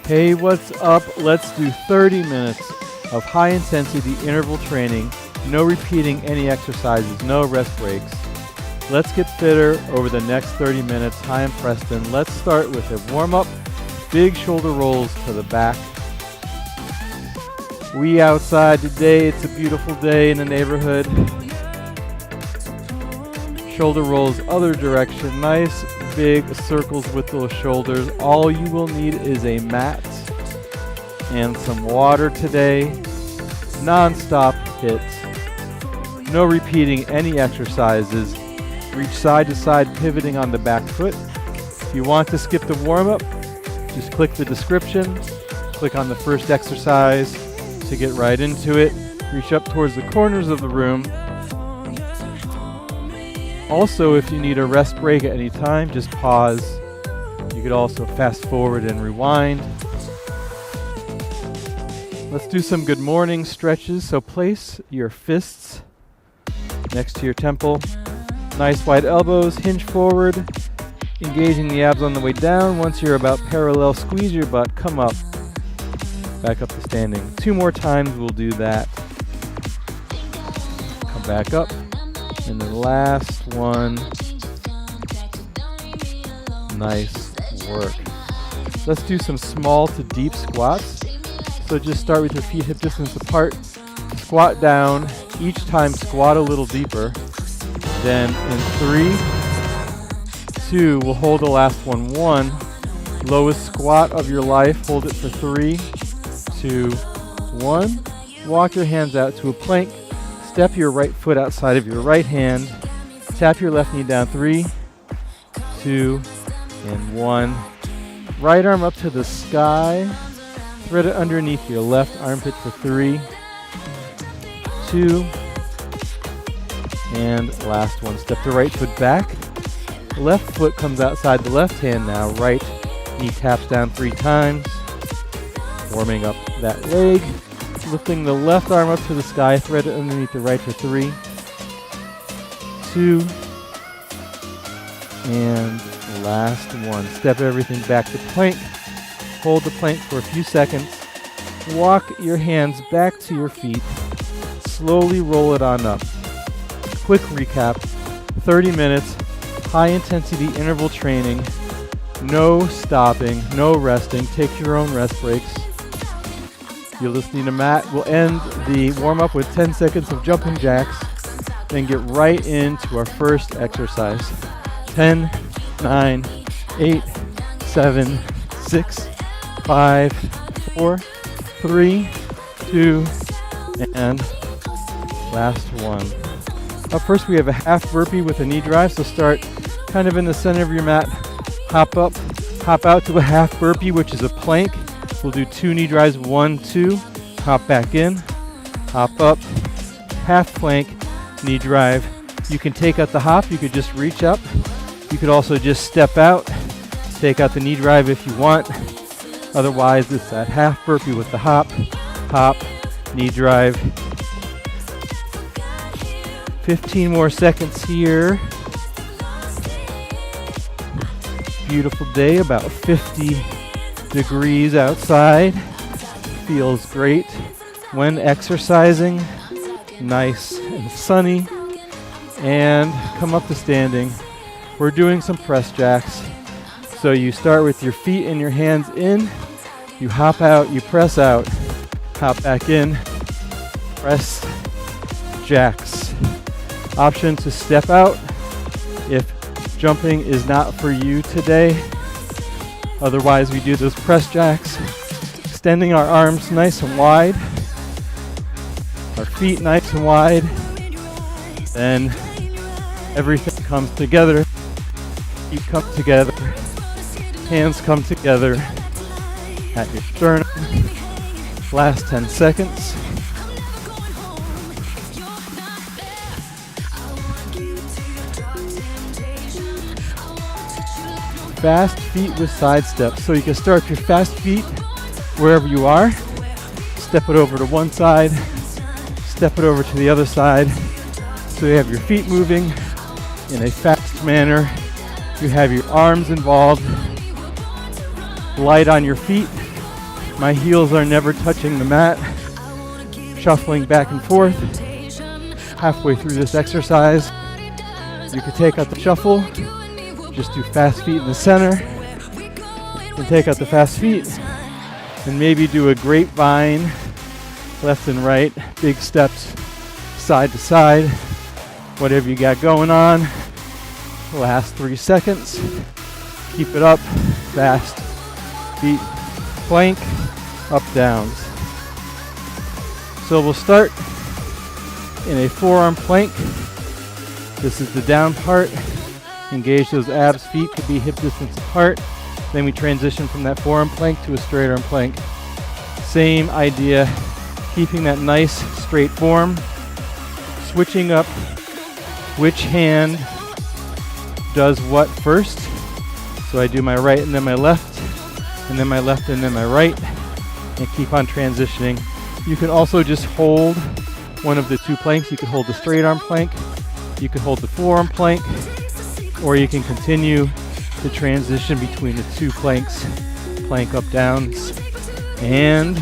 Hey, what's up? Let's do 30 minutes of high intensity interval training. No repeating any exercises, no rest breaks. Let's get fitter over the next 30 minutes. Hi, I'm Preston. Let's start with a warm-up. Big shoulder rolls to the back. We outside today. It's a beautiful day in the neighborhood. Shoulder rolls other direction. Nice big circles with those shoulders. All you will need is a mat and some water today. Non-stop hits. No repeating any exercises. Reach side to side, pivoting on the back foot. If you want to skip the warm-up, just click the description. Click on the first exercise to get right into it. Reach up towards the corners of the room. Also, if you need a rest break at any time, just pause. You could also fast forward and rewind. Let's do some good morning stretches. So place your fists next to your temple. Nice wide elbows, hinge forward, engaging the abs on the way down. Once you're about parallel, squeeze your butt, come up, back up to standing. 2 more times we'll do that. Come back up. And the last one. Nice work. Let's do some small to deep squats. So just start with your feet hip distance apart. Squat down. Each time squat a little deeper. Then in 3, 2, we'll hold the last one. 1. Lowest squat of your life. Hold it for 3, 2, 1. Walk your hands out to a plank. Step your right foot outside of your right hand. Tap your left knee down. 3, 2, and 1. Right arm up to the sky. Thread it underneath your left armpit for 3, 2, and last one. Step the right foot back. Left foot comes outside the left hand now. Right knee taps down 3 times. Warming up that leg. Lifting the left arm up to the sky, thread it underneath the right for 3, 2, and last one. Step everything back to plank. Hold the plank for a few seconds. Walk your hands back to your feet. Slowly roll it on up. Quick recap, 30 minutes, high intensity interval training. No stopping, no resting. Take your own rest breaks. You'll just need a mat. We'll end the warm-up with 10 seconds of jumping jacks, then get right into our first exercise. 10, 9, 8, 7, 6, 5, 4, 3, 2, and last one. Up first, we have a half burpee with a knee drive. So start kind of in the center of your mat. Hop up, hop out to a half burpee, which is a plank. We'll do 2 knee drives, 1, 2, hop back in, hop up, half plank, knee drive. You can take out the hop, you could just reach up. You could also just step out, take out the knee drive if you want. Otherwise, it's that half burpee with the hop, hop, knee drive. 15 more seconds here. Beautiful day, about 50 degrees outside. Feels great when exercising. Nice and sunny. And come up to standing. We're doing some press jacks. So you start with your feet and your hands in. You hop out, you press out. Hop back in. Press jacks. Option to step out if jumping is not for you today. Otherwise, we do those press jacks, extending our arms nice and wide, our feet nice and wide. Then everything comes together. Feet come together, hands come together at your sternum. Last 10 seconds. Fast feet with side steps. So you can start your fast feet wherever you are. Step it over to one side, step it over to the other side. So you have your feet moving in a fast manner. You have your arms involved. Light on your feet. My heels are never touching the mat. Shuffling back and forth. Halfway through this exercise, you could take out the shuffle, just do fast feet in the center, and take out the fast feet, and maybe do a grapevine, left and right, big steps, side to side, whatever you got going on. Last 3 seconds. Keep it up, fast feet, plank, up, downs. So we'll start in a forearm plank. This is the down part. Engage those abs, feet could be hip distance apart. Then we transition from that forearm plank to a straight arm plank. Same idea, keeping that nice straight form. Switching up which hand does what first. So I do my right and then my left, and then my left and then my right, and keep on transitioning. You can also just hold one of the two planks. You can hold the straight arm plank, you can hold the forearm plank, or you can continue the transition between the two planks. Plank up, downs, and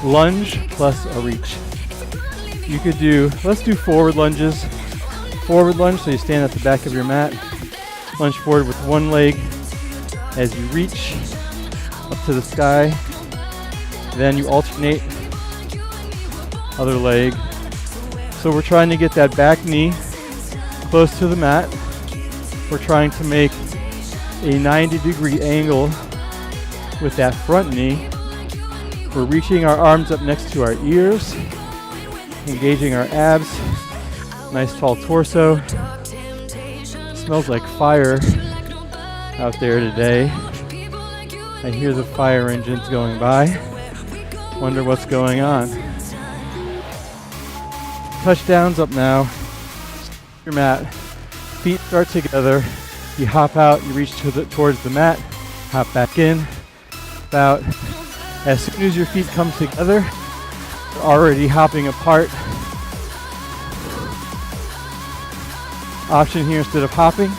lunge plus a reach. You could do, let's do forward lunges. Forward lunge, so you stand at the back of your mat. Lunge forward with one leg as you reach up to the sky. Then you alternate other leg. So we're trying to get that back knee close to the mat. We're trying to make a 90-degree angle with that front knee. We're reaching our arms up next to our ears, engaging our abs. Nice tall torso. Smells like fire out there today. I hear the fire engines going by. Wonder what's going on. Touchdowns up now. Your mat. Feet start together. You hop out, you reach towards the mat, hop back in, out. As soon as your feet come together, you're already hopping apart. Option here, instead of hopping,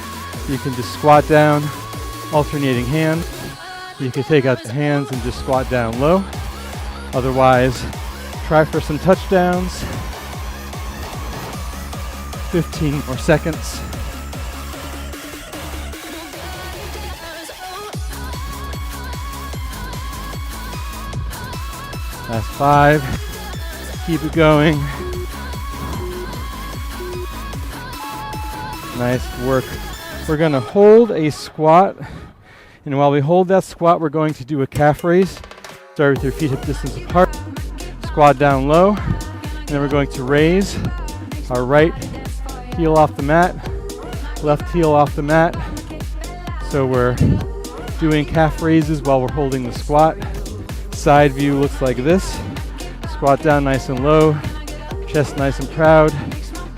you can just squat down, alternating hands. You can take out the hands and just squat down low. Otherwise, try for some touchdowns. 15 more seconds. Last 5. Keep it going. Nice work. We're going to hold a squat, and while we hold that squat, we're going to do a calf raise. Start with your feet hip distance apart. Squat down low, and then we're going to raise our right heel off the mat, left heel off the mat. So we're doing calf raises while we're holding the squat. Side view looks like this. Squat down nice and low, chest nice and proud,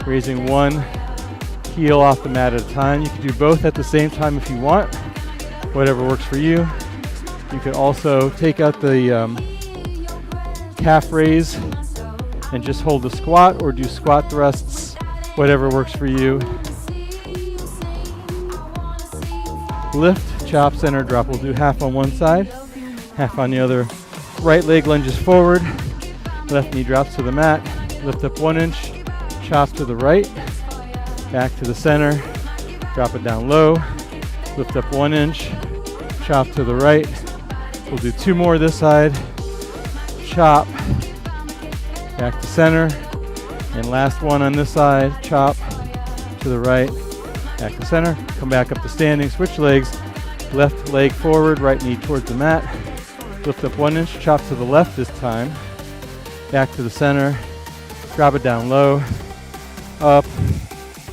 raising one heel off the mat at a time. You can do both at the same time if you want, whatever works for you. You can also take out the calf raise and just hold the squat, or do squat thrusts, whatever works for you. Lift, chop, center, drop. We'll do half on one side, half on the other. Right leg lunges forward, left knee drops to the mat. Lift up 1 inch, chop to the right, back to the center, drop it down low, lift up 1 inch, chop to the right. We'll do 2 more this side, chop, back to center, and last one on this side, chop to the right, back to center. Come back up to standing, switch legs, left leg forward, right knee towards the mat. Lift up 1 inch, chop to the left this time, back to the center, drop it down low, up,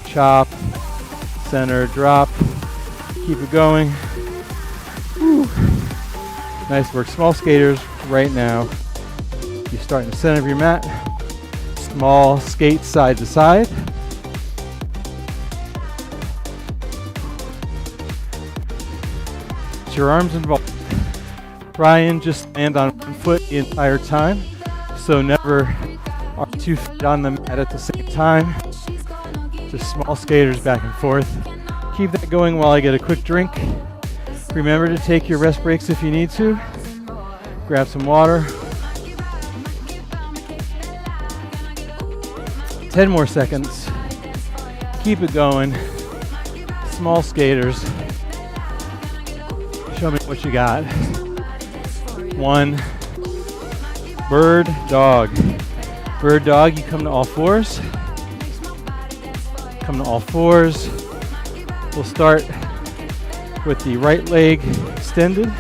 chop, center, drop, keep it going. Woo. Nice work. Small skaters right now. You start in the center of your mat, small skate side to side. Get your arms involved. Try and just land on one foot the entire time. So never are 2 feet on the mat at the same time. Just small skaters back and forth. Keep that going while I get a quick drink. Remember to take your rest breaks if you need to. Grab some water. 10 more seconds. Keep it going. Small skaters. Show me what you got. 1. Bird dog. Bird dog, you come to all fours. Come to all fours. We'll start with the right leg extended,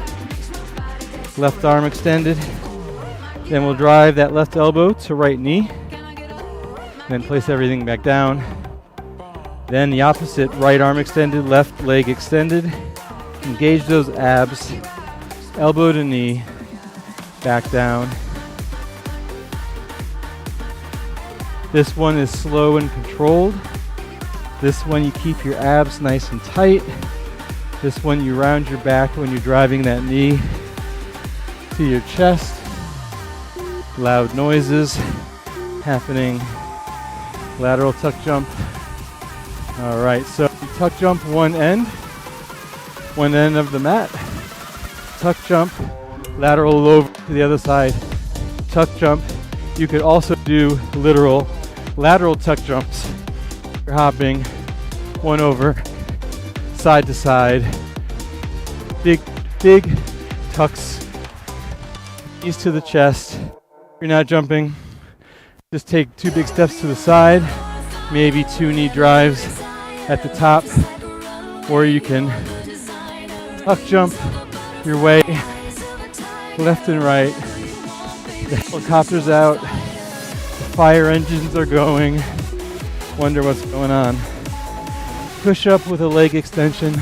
left arm extended. Then we'll drive that left elbow to right knee. Then place everything back down. Then the opposite, right arm extended, left leg extended. Engage those abs, elbow to knee, back down. This one is slow and controlled. This one you keep your abs nice and tight. This one you round your back when you're driving that knee to your chest. Loud noises happening. Lateral tuck jump. All right, so tuck jump one end of the mat. Tuck jump, lateral over to the other side. Tuck jump. You could also do literal lateral tuck jumps. You're hopping one over, side to side. Big tucks, knees to the chest. You're not jumping. Just take 2 big steps to the side, maybe 2 knee drives at the top, or you can tuck jump your way left and right. The helicopter's out, the fire engines are going. Wonder what's going on. Push up with a leg extension.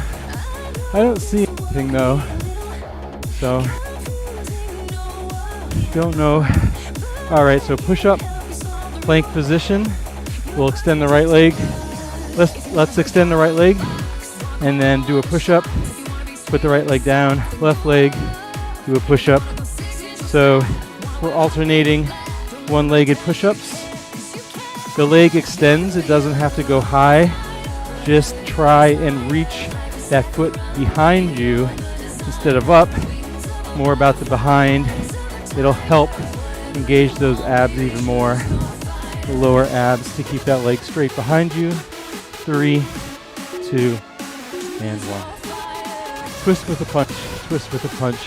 I don't see anything though, so don't know. All right, so push up, plank position. We'll extend the right leg. Let's extend the right leg and then do a push up. Put the right leg down, left leg, do a push up. So we're alternating one-legged push-ups. The leg extends, it doesn't have to go high. Just try and reach that foot behind you instead of up. More about the behind. It'll help engage those abs even more. The lower abs to keep that leg straight behind you. 3, 2, and 1. Twist with a punch, twist with a punch.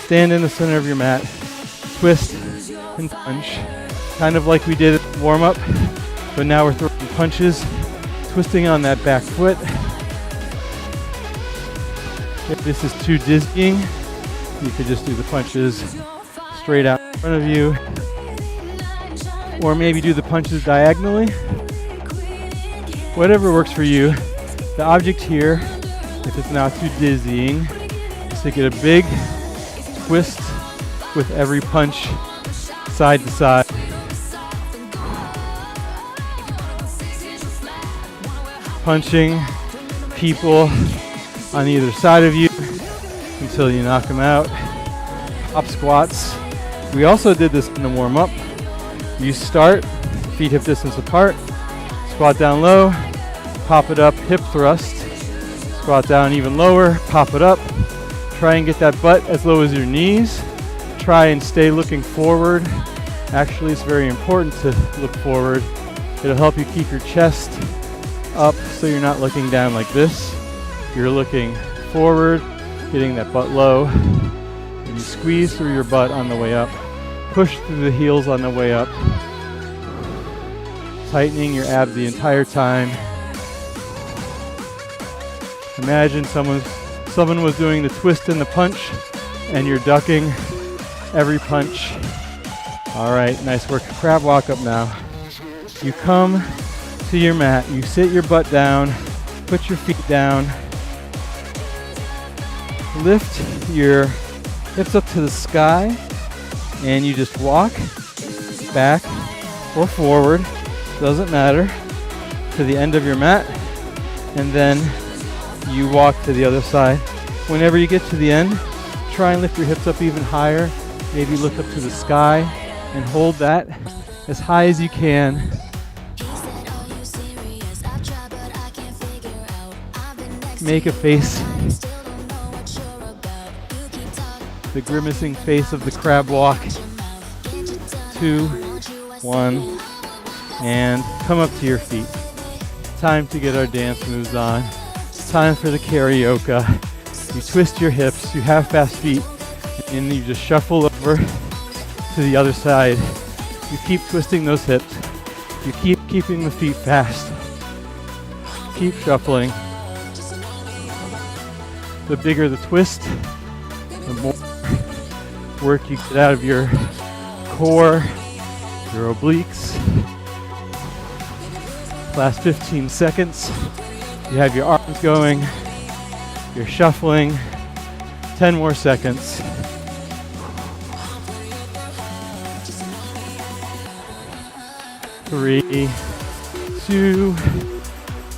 Stand in the center of your mat. Twist and punch. Kind of like we did at warm up, but now we're throwing punches, twisting on that back foot. If this is too dizzying, you could just do the punches straight out in front of you, or maybe do the punches diagonally. Whatever works for you. The object here, if it's not too dizzying, is to get a big twist with every punch, side to side. Punching people on either side of you until you knock them out. Hop squats. We also did this in the warm-up. You start, feet hip distance apart, squat down low, pop it up, hip thrust, squat down even lower, pop it up. Try and get that butt as low as your knees. Try and stay looking forward. Actually, it's very important to look forward. It'll help you keep your chest up so you're not looking down like this. You're looking forward, getting that butt low. And you squeeze through your butt on the way up. Push through the heels on the way up. Tightening your abs the entire time. Imagine someone was doing the twist and the punch, and you're ducking every punch. All right, nice work. Crab walk up now. You come to your mat, you sit your butt down, put your feet down, lift your hips up to the sky, and you just walk back or forward, doesn't matter, to the end of your mat, and then you walk to the other side. Whenever you get to the end, try and lift your hips up even higher. Maybe look up to the sky and hold that as high as you can. Make a face. the grimacing face of the crab walk. 2, 1, and come up to your feet. Time to get our dance moves on. Time for the Carioca. You twist your hips, you have fast feet, and you just shuffle over to the other side. You keep twisting those hips. You keep keeping the feet fast. Keep shuffling. The bigger the twist, the more work you get out of your core, your obliques. Last 15 seconds. You have your arms going. You're shuffling. 10 more seconds. Three, 2,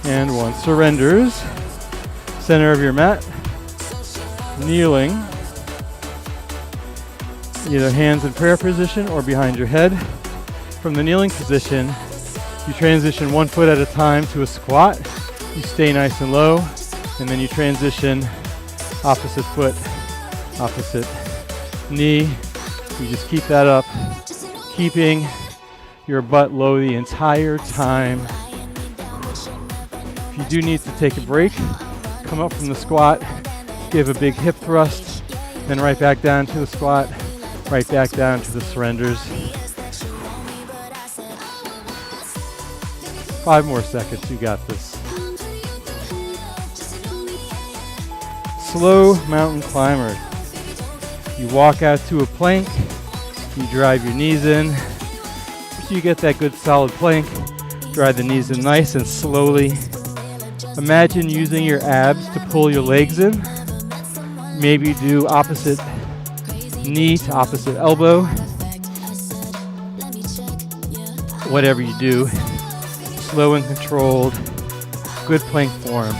and 1. Surrenders. Center of your mat. Kneeling. Either hands in prayer position or behind your head. From the kneeling position, you transition 1 foot at a time to a squat. You stay nice and low, and then you transition opposite foot, opposite knee. You just keep that up, keeping your butt low the entire time. If you do need to take a break, come up from the squat, give a big hip thrust, then right back down to the squat, right back down to the surrenders. 5 more seconds, you got this. Slow mountain climber. You walk out to a plank, you drive your knees in. So you get that good solid plank, drive the knees in nice and slowly. Imagine using your abs to pull your legs in. Maybe do opposite knee to opposite elbow. Whatever you do, slow and controlled, good plank form.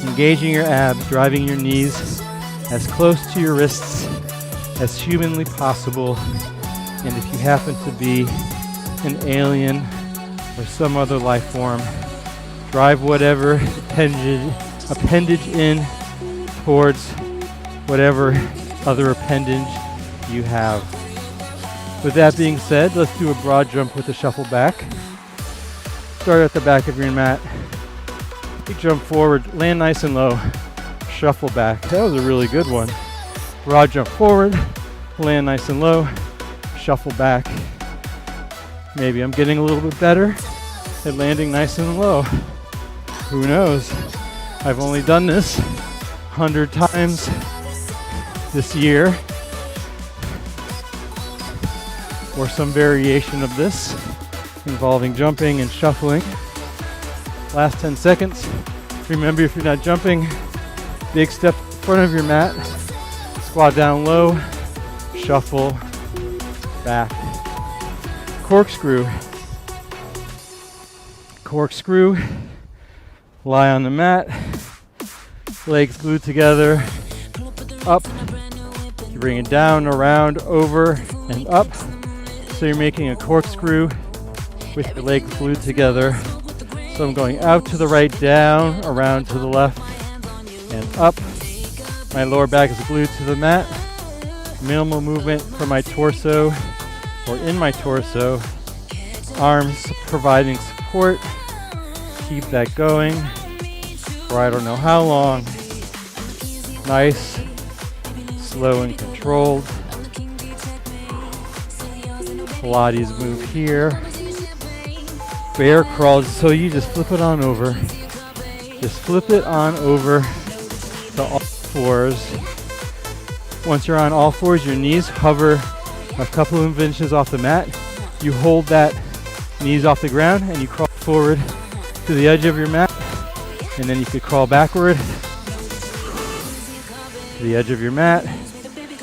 Engaging your abs, driving your knees as close to your wrists as humanly possible. And if you happen to be an alien or some other life form, drive whatever appendage in towards whatever other appendage you have. With that being said, let's do a broad jump with a shuffle back. Start at the back of your mat. Big jump forward, land nice and low, shuffle back. That was a really good one. Broad jump forward, land nice and low, shuffle back. Maybe I'm getting a little bit better at landing nice and low. Who knows? I've only done this 100 times this year, or some variation of this involving jumping and shuffling. Last 10 seconds. Remember, if you're not jumping, big step in front of your mat, squat down low, shuffle back. Corkscrew. Corkscrew. Lie on the mat, legs glued together, up. You bring it down, around, over, and up. So you're making a corkscrew with your legs glued together. So I'm going out to the right, down, around to the left, and up. My lower back is glued to the mat. Minimal movement from my torso or in my torso. Arms providing support. Keep that going for I don't know how long. Nice, slow and controlled. Pilates move here. Bear crawl, so you just flip it on over. Just flip it on over to all fours. Once you're on all fours, your knees hover a couple of inches off the mat. You hold that knees off the ground and you crawl forward to the edge of your mat, and then you could crawl backward to the edge of your mat.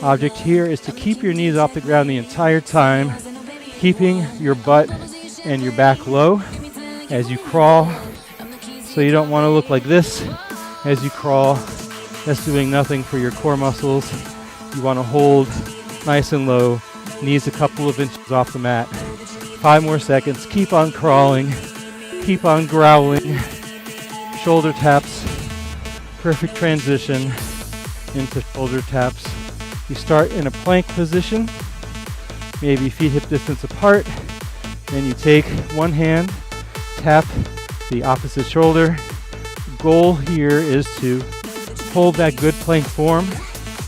Object here is to keep your knees off the ground the entire time, keeping your butt and your back low as you crawl. So you don't want to look like this as you crawl. That's doing nothing for your core muscles. You want to hold nice and low, knees a couple of inches off the mat. 5 more seconds. Keep on crawling. Keep on growling. Shoulder taps. Perfect transition into shoulder taps. You start in a plank position, maybe feet hip distance apart. Then you take one hand, tap the opposite shoulder. Goal here is to hold that good plank form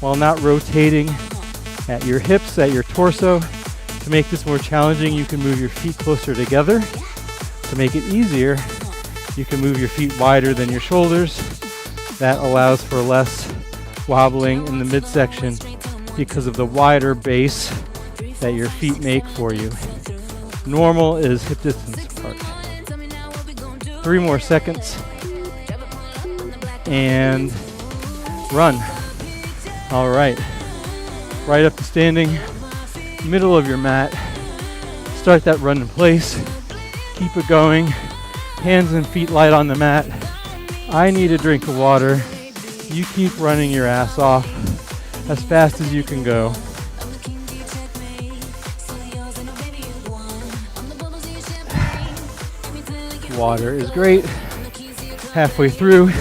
while not rotating at your hips, at your torso. To make this more challenging, you can move your feet closer together. To make it easier, you can move your feet wider than your shoulders. That allows for less wobbling in the midsection because of the wider base that your feet make for you. Normal is hip distance apart. 3 more seconds. And run. All right. Right up to standing, middle of your mat. Start that run in place. Keep it going. Hands and feet light on the mat. I need a drink of water. You keep running your ass off as fast as you can go. Water is great. Halfway through,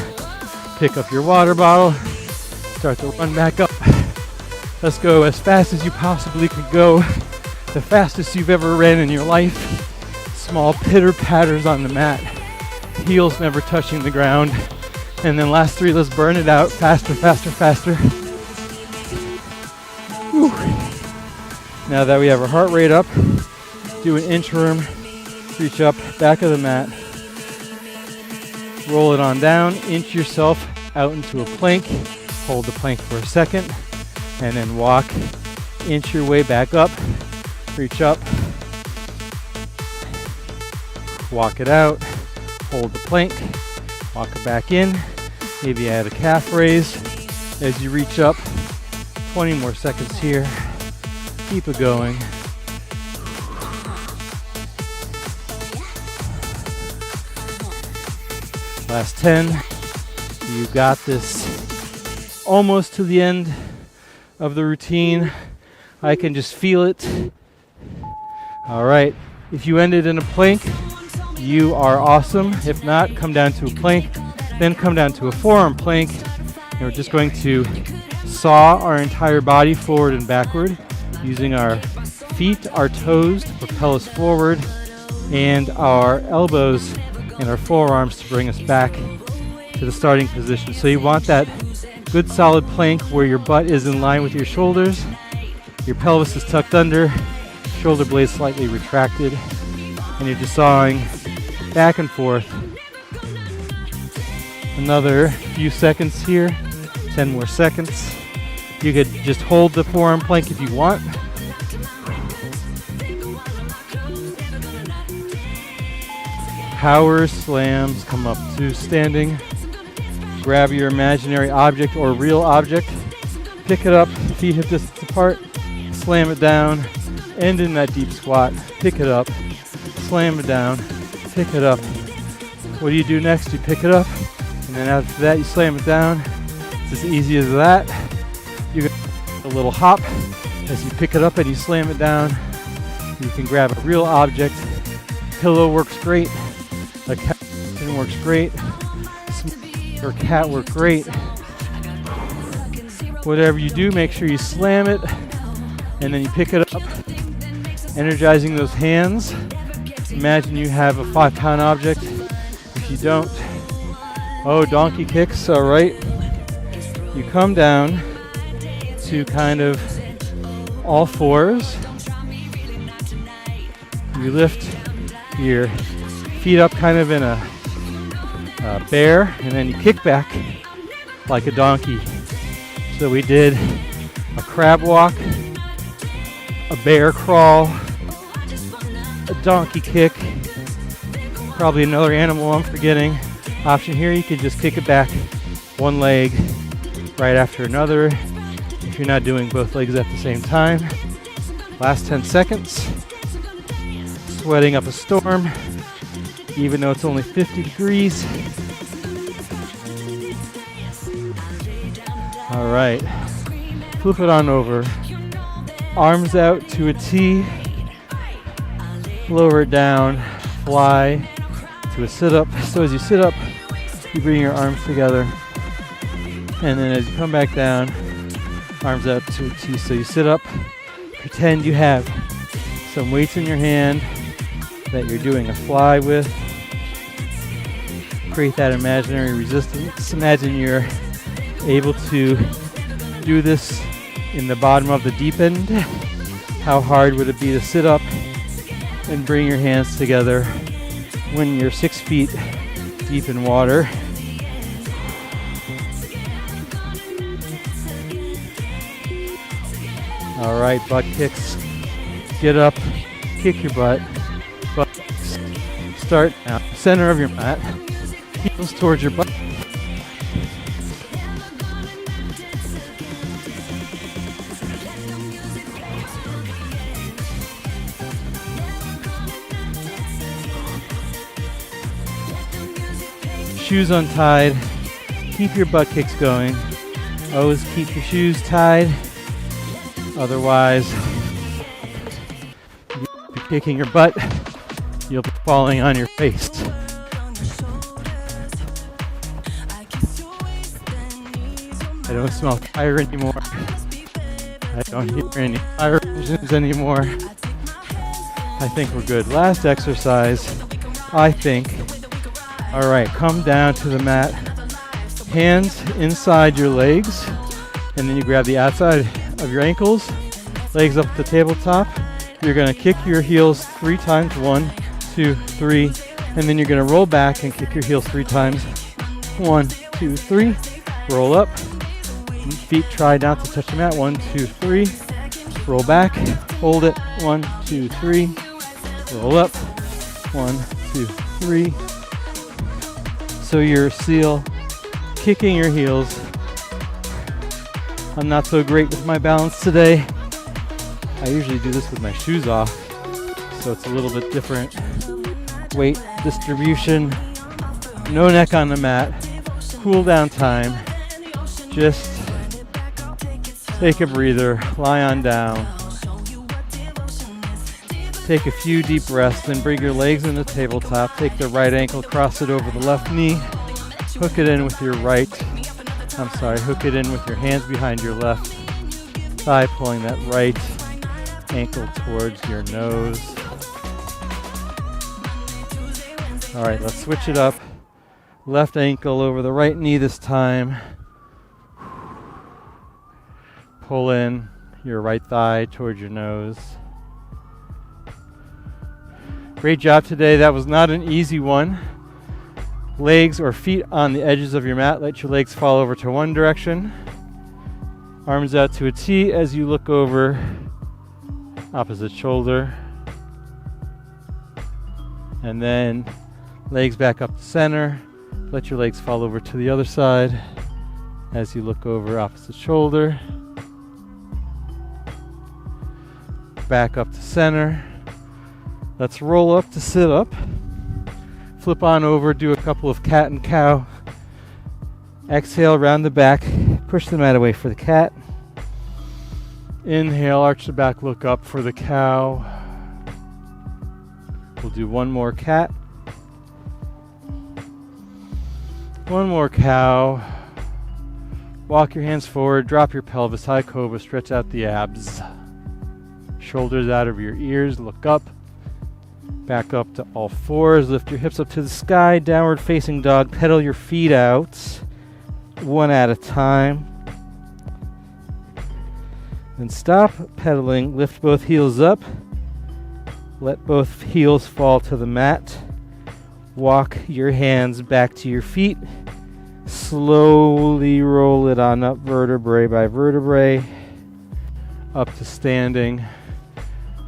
pick up your water bottle. Start to run back up. Let's go as fast as you possibly can go. The fastest you've ever ran in your life. Small pitter patters on the mat. Heels never touching the ground. And then last 3, let's burn it out. Faster, faster, faster. Whew. Now that we have our heart rate up, do an inchworm. Reach up, back of the mat. Roll it on down. Inch yourself out into a plank. Hold the plank for a second. And then walk. Inch your way back up. Reach up. Walk it out. Hold the plank. Walk it back in. Maybe add a calf raise as you reach up. 20 more seconds here. Keep it going. Last 10. You got this. Almost to the end of the routine. I can just feel it. All right. If you ended in a plank, you are awesome. If not, come down to a plank. Then come down to a forearm plank. And we're just going to saw our entire body forward and backward using our feet, our toes to propel us forward, and our elbows and our forearms to bring us back to the starting position. So you want that good solid plank where your butt is in line with your shoulders, your pelvis is tucked under, shoulder blades slightly retracted, and you're just sawing back and forth. Another few seconds here, 10 more seconds. You could just hold the forearm plank if you want. Power slams, come up to standing. Grab your imaginary object or real object. Pick it up, feet hip distance apart. Slam it down, end in that deep squat. Pick it up, slam it down, pick it up. What do you do next? You pick it up, and then after that you slam it down. It's as easy as that. You get a little hop as you pick it up and you slam it down. You can grab a real object. Pillow works great. A cat works great. Or cat work great. Whatever you do, make sure you slam it and then you pick it up. Energizing those hands. Imagine you have a 5-pound object. If you don't, oh, donkey kicks, all right. You come down to kind of all fours. You lift your feet up kind of in a bear, and then you kick back like a donkey. So we did a crab walk, a bear crawl, a donkey kick, probably another animal I'm forgetting. Option here, you can just kick it back one leg right after another if you're not doing both legs at the same time. Last 10 seconds. Sweating up a storm, even though it's only 50 degrees. All right, flip it on over. Arms out to a T. Lower it down, fly to a sit-up. So as you sit up, you bring your arms together. And then as you come back down, Arms out to a T. So you sit up, pretend you have some weights in your hand that you're doing a fly with. Create that imaginary resistance. Imagine you're able to do this in the bottom of the deep end. How hard would it be to sit up and bring your hands together when you're 6 feet deep in water? All right, butt kicks. Get up, kick your butt. Butt kicks. Start now. Center of your mat. Heels towards your butt. Shoes untied. Keep your butt kicks going. Always keep your shoes tied. Otherwise, you'll be kicking your butt. You'll be falling on your face. I don't smell fire anymore. I don't hear any fire engines anymore. I think we're good. Last exercise, I think. All right, come down to the mat. Hands inside your legs, and then you grab the outside of your ankles, legs up the tabletop. You're gonna kick your heels 3 times, 1, 2, 3, and then you're gonna roll back and kick your heels 3 times. 1, 2, 3, roll up. Feet try not to touch the mat. 1, 2, 3, roll back, hold it. 1, 2, 3, roll up. 1, 2, 3. So you're seal, kicking your heels. I'm not so great with my balance today. I usually do this with my shoes off, so it's a little bit different. Weight distribution, no neck on the mat, cool down time. Just take a breather, lie on down. Take a few deep breaths, then bring your legs in the tabletop. Take the right ankle, cross it over the left knee. Hook it in with your hook it in with your hands behind your left thigh, pulling that right ankle towards your nose. All right, let's switch it up. Left ankle over the right knee this time. Pull in your right thigh towards your nose. Great job today. That was not an easy one. Legs or feet on the edges of your mat. Let your legs fall over to one direction. Arms out to a T as you look over opposite shoulder. And then legs back up to center. Let your legs fall over to the other side as you look over opposite shoulder. Back up to center. Let's roll up to sit up. Flip on over, do a couple of cat and cow. Exhale, round the back. Push the mat away for the cat. Inhale, arch the back, look up for the cow. We'll do one more cat. One more cow. Walk your hands forward, drop your pelvis, high cobra, stretch out the abs. Shoulders out of your ears, look up. Back up to all fours, lift your hips up to the sky, downward facing dog, pedal your feet out, one at a time. Then stop pedaling, lift both heels up, let both heels fall to the mat. Walk your hands back to your feet, slowly roll it on up vertebrae by vertebrae, up to standing.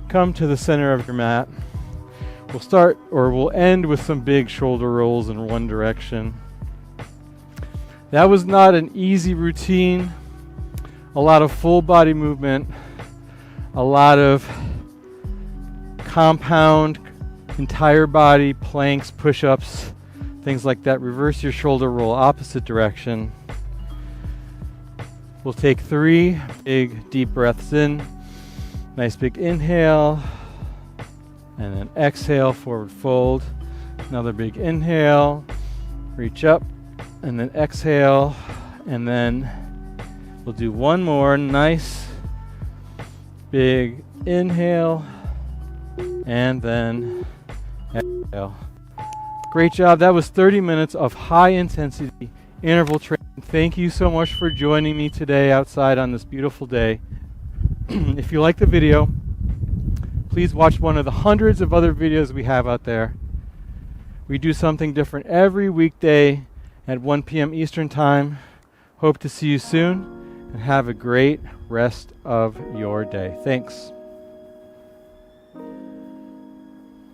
Come to the center of your mat. We'll end with some big shoulder rolls in one direction. That was not an easy routine. A lot of full body movement, a lot of compound, entire body planks, push-ups, things like that. Reverse your shoulder roll, opposite direction. We'll take 3 big deep breaths in. Nice big inhale. And then exhale, forward fold. Another big inhale. Reach up. And then exhale. And then We'll do one more nice big inhale and then exhale. Great job. That was 30 minutes of high intensity interval training. Thank you so much for joining me today outside on this beautiful day. If you like the video, please watch one of the hundreds of other videos we have out there. We do something different every weekday at 1 p.m. Eastern Time. Hope to see you soon, and have a great rest of your day. Thanks.